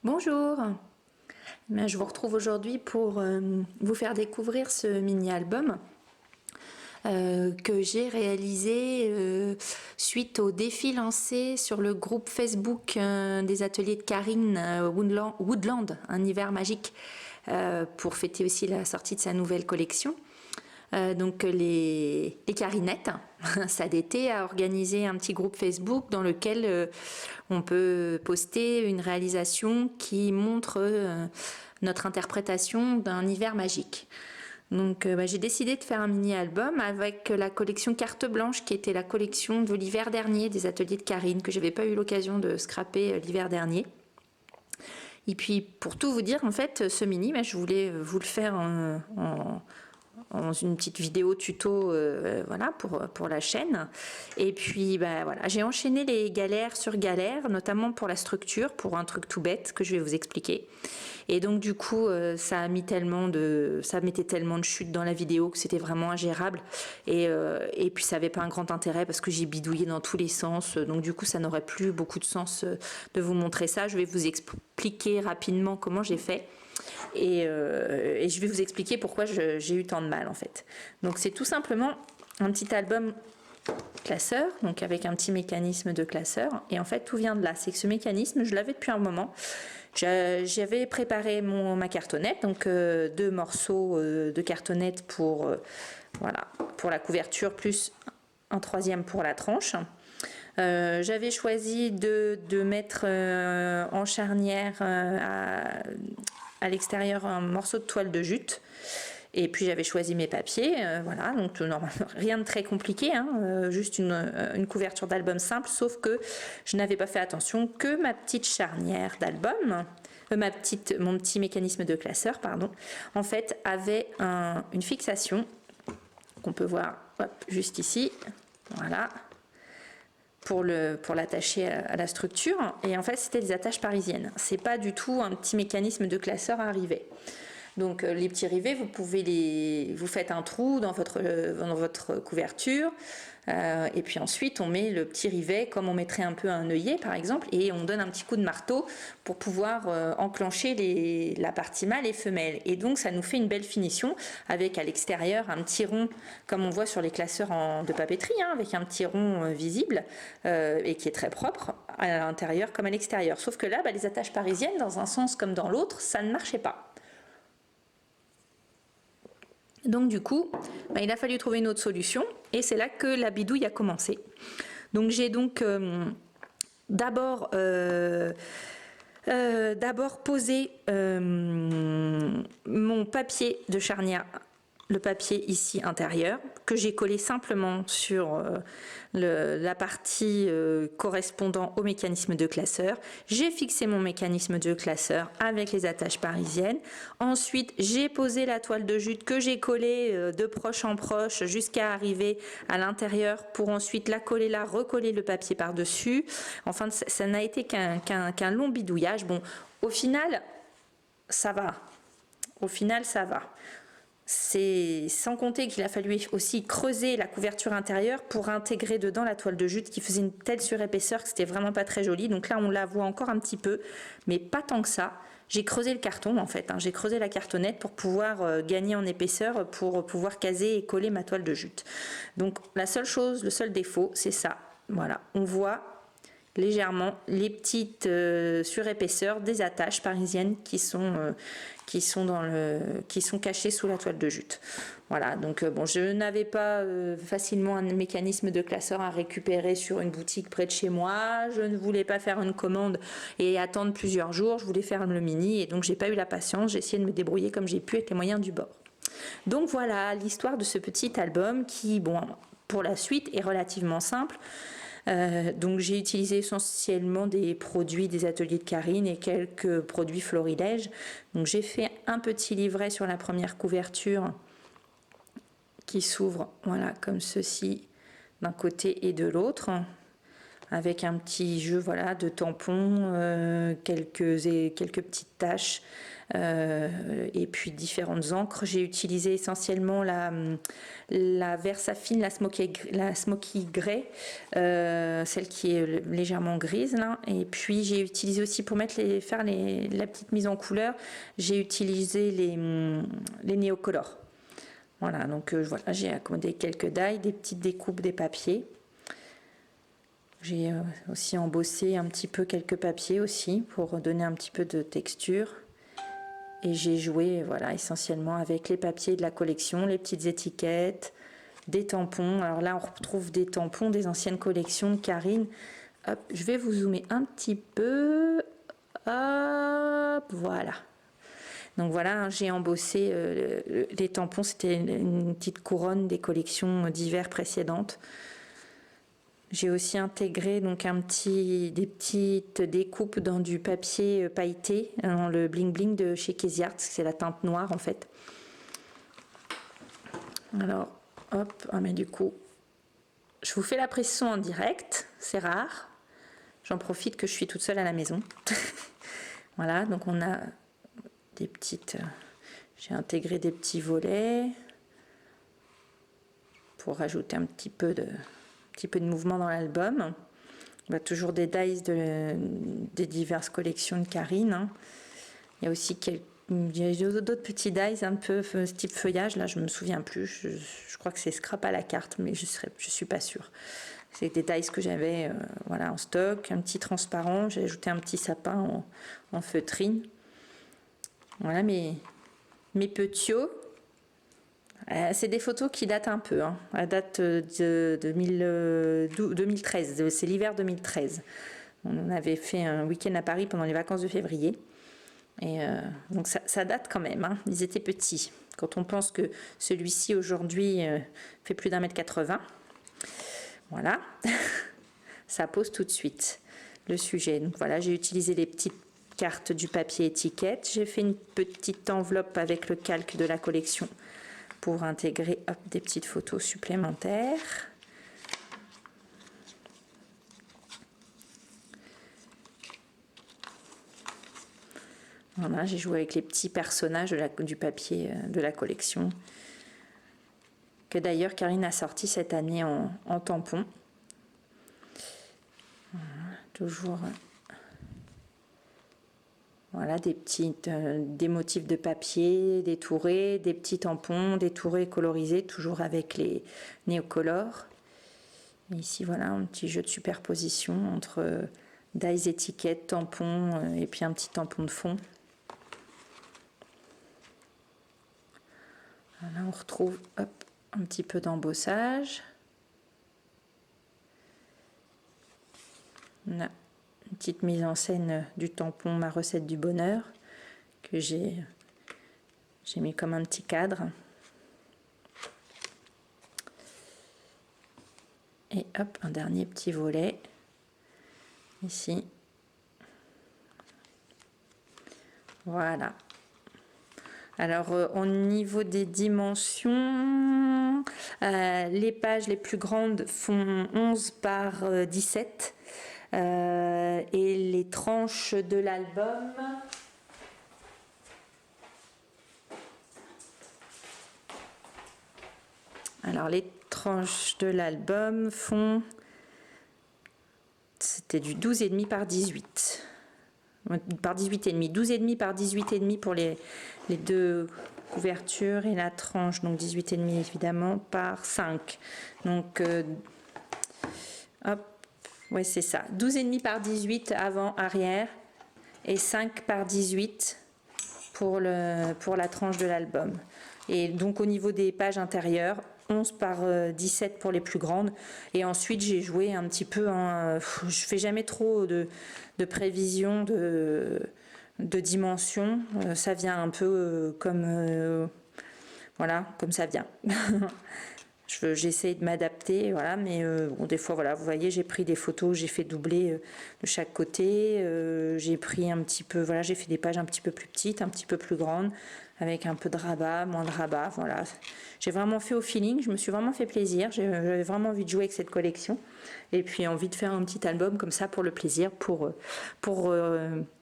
Bonjour, je vous retrouve aujourd'hui pour vous faire découvrir ce mini-album que j'ai réalisé suite au défi lancé sur le groupe Facebook des ateliers de Karine Woodland, un hiver magique, pour fêter aussi la sortie de sa nouvelle collection. Donc les Carinettes, SADT a organisé un petit groupe Facebook dans lequel on peut poster une réalisation qui montre notre interprétation d'un hiver magique. Donc j'ai décidé de faire un mini-album avec la collection Carte Blanche qui était la collection de l'hiver dernier des ateliers de Karine que je n'avais pas eu l'occasion de scraper l'hiver dernier. Et puis pour tout vous dire, en fait, ce mini, je voulais vous le faire en une petite vidéo tuto voilà, pour la chaîne. Et puis voilà, j'ai enchaîné les galères sur galères, notamment pour la structure, pour un truc tout bête que je vais vous expliquer. Et donc du coup ça mettait tellement de chutes dans la vidéo que c'était vraiment ingérable, et puis ça n'avait pas un grand intérêt parce que j'ai bidouillé dans tous les sens, donc du coup ça n'aurait plus beaucoup de sens de vous montrer ça. Je vais vous expliquer rapidement comment j'ai fait. Et je vais vous expliquer pourquoi j'ai eu tant de mal en fait. Donc c'est tout simplement un petit album classeur, donc avec un petit mécanisme de classeur, et en fait tout vient de là. C'est que ce mécanisme, je l'avais depuis un moment. J'avais préparé ma cartonnette, donc 2 morceaux de cartonnette pour la couverture, plus un 3e pour la tranche. J'avais choisi de mettre en charnière à l'extérieur un morceau de toile de jute, et puis j'avais choisi mes papiers, voilà, donc normalement rien de très compliqué, juste une couverture d'album simple, sauf que je n'avais pas fait attention que ma petite charnière d'album, mon petit mécanisme de classeur, pardon, en fait avait une fixation qu'on peut voir juste ici, voilà, pour l'attacher à la structure, et en fait c'était des attaches parisiennes, c'est pas du tout un petit mécanisme de classeur à rivet. Donc les petits rivets, vous faites un trou dans votre couverture, et puis ensuite on met le petit rivet comme on mettrait un peu un œillet par exemple, et on donne un petit coup de marteau pour pouvoir enclencher la partie mâle et femelle, et donc ça nous fait une belle finition avec à l'extérieur un petit rond comme on voit sur les classeurs de papeterie, avec un petit rond visible et qui est très propre à l'intérieur comme à l'extérieur. Sauf que là, les attaches parisiennes, dans un sens comme dans l'autre, ça ne marchait pas. Donc du coup, il a fallu trouver une autre solution, et c'est là que la bidouille a commencé. Donc j'ai d'abord posé mon papier de charnière, le papier ici intérieur, que j'ai collé simplement sur la partie correspondant au mécanisme de classeur. J'ai fixé mon mécanisme de classeur avec les attaches parisiennes. Ensuite, j'ai posé la toile de jute que j'ai collée de proche en proche jusqu'à arriver à l'intérieur pour ensuite la coller là, recoller le papier par-dessus. Enfin, ça n'a été qu'un long bidouillage. Bon, au final, ça va. C'est sans compter qu'il a fallu aussi creuser la couverture intérieure pour intégrer dedans la toile de jute qui faisait une telle surépaisseur que c'était vraiment pas très joli. Donc là on la voit encore un petit peu, mais pas tant que ça. J'ai creusé le carton en fait, j'ai creusé la cartonnette pour pouvoir gagner en épaisseur, pour pouvoir caser et coller ma toile de jute. Donc le seul défaut, c'est ça. Voilà, on voit légèrement les petites surépaisseurs des attaches parisiennes qui sont cachées sous la toile de jute. Voilà, donc je n'avais pas facilement un mécanisme de classeur à récupérer sur une boutique près de chez moi. Je ne voulais pas faire une commande et attendre plusieurs jours. Je voulais faire le mini, et donc j'ai pas eu la patience. J'ai essayé de me débrouiller comme j'ai pu avec les moyens du bord. Donc voilà l'histoire de ce petit album qui, pour la suite, est relativement simple. Donc j'ai utilisé essentiellement des produits des ateliers de Karine et quelques produits Florilège. Donc j'ai fait un petit livret sur la première couverture qui s'ouvre, voilà, comme ceci, d'un côté et de l'autre. avec un petit jeu voilà, de tampons, quelques petites taches et puis différentes encres. J'ai utilisé essentiellement la Versafine, la Smoky Grey, celle qui est légèrement grise là. Et puis j'ai utilisé aussi pour faire la petite mise en couleur, j'ai utilisé les Neocolor. Voilà, donc voilà, j'ai accommodé quelques die, des petites découpes des papiers. J'ai aussi embossé un petit peu quelques papiers aussi pour donner un petit peu de texture. Et j'ai joué voilà, essentiellement avec les papiers de la collection, les petites étiquettes, des tampons. Alors là, on retrouve des tampons des anciennes collections de Karine. Hop, je vais vous zoomer un petit peu. Hop, voilà. Donc voilà, j'ai embossé les tampons. C'était une petite couronne des collections d'hiver précédentes. J'ai aussi intégré donc des petites découpes dans du papier pailleté, dans le bling bling de chez Casey Art, c'est la teinte noire en fait. Alors, hop, mais du coup, je vous fais la pression en direct, c'est rare. J'en profite que je suis toute seule à la maison. Voilà, donc on a des petites... j'ai intégré des petits volets pour rajouter un petit peu de mouvement dans l'album. Bah, toujours des dies des diverses collections de Karine. Hein. Il y a aussi d'autres petits dies un peu ce type feuillage. Là, je me souviens plus. Je crois que c'est scrap à la carte, mais je suis pas sûre. C'est des dies que j'avais voilà, en stock. Un petit transparent. J'ai ajouté un petit sapin en feutrine. Voilà mes petiots. C'est des photos qui datent un peu, hein. Elles datent de 2013, c'est l'hiver 2013. On avait fait un week-end à Paris pendant les vacances de février. Et donc ça date quand même, hein. Ils étaient petits. Quand on pense que celui-ci aujourd'hui fait plus d'1,80 m, voilà, ça pose tout de suite le sujet. Donc voilà, j'ai utilisé les petites cartes du papier étiquette. J'ai fait une petite enveloppe avec le calque de la collection pour intégrer des petites photos supplémentaires. Voilà, j'ai joué avec les petits personnages du papier de la collection, que d'ailleurs Karine a sorti cette année en tampon. Voilà, toujours voilà, des motifs de papier, des tourées, des petits tampons, des tourées colorisées, toujours avec les néocolores. Et ici, voilà, un petit jeu de superposition entre dies étiquettes, tampons et puis un petit tampon de fond. Voilà, on retrouve un petit peu d'embossage. On a une petite mise en scène du tampon Ma recette du bonheur que j'ai mis comme un petit cadre. Et hop, un dernier petit volet ici. Voilà. Alors au niveau des dimensions, les pages les plus grandes font 11 par 17 et les tranches de l'album font, c'était du 12,5 par 18 par 18,5, 12,5 par 18,5 pour les deux couvertures et la tranche, donc 18,5 évidemment par 5. Donc hop, ouais, c'est ça, 12,5 par 18 avant arrière et 5 par 18 pour la tranche de l'album. Et donc au niveau des pages intérieures, 11 par 17 pour les plus grandes. Et ensuite j'ai joué un petit peu, je fais jamais trop de prévision de dimension, ça vient un peu comme voilà, comme ça vient. J'essaie de m'adapter, voilà, mais bon, des fois, voilà, vous voyez, j'ai pris des photos, j'ai fait doubler de chaque côté, j'ai pris un petit peu, voilà, j'ai fait des pages un petit peu plus petites, un petit peu plus grandes, avec un peu de rabat, moins de rabat, voilà. J'ai vraiment fait au feeling, je me suis vraiment fait plaisir, j'avais vraiment envie de jouer avec cette collection et puis envie de faire un petit album comme ça pour le plaisir, pour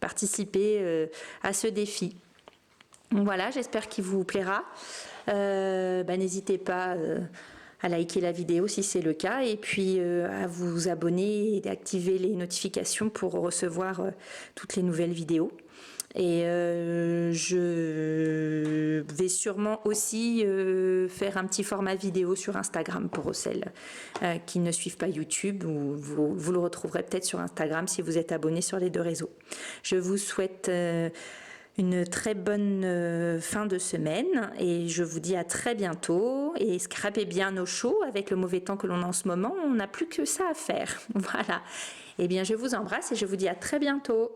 participer à ce défi. Donc voilà, j'espère qu'il vous plaira. N'hésitez pas à liker la vidéo si c'est le cas et puis à vous abonner et d'activer les notifications pour recevoir toutes les nouvelles vidéos. Et je vais sûrement aussi faire un petit format vidéo sur Instagram pour celles qui ne suivent pas YouTube, ou vous le retrouverez peut-être sur Instagram si vous êtes abonné sur les deux réseaux. Je vous souhaite une très bonne fin de semaine et je vous dis à très bientôt. Et scrapez bien au chaud avec le mauvais temps que l'on a en ce moment, on n'a plus que ça à faire. Voilà. Eh bien, je vous embrasse et je vous dis à très bientôt.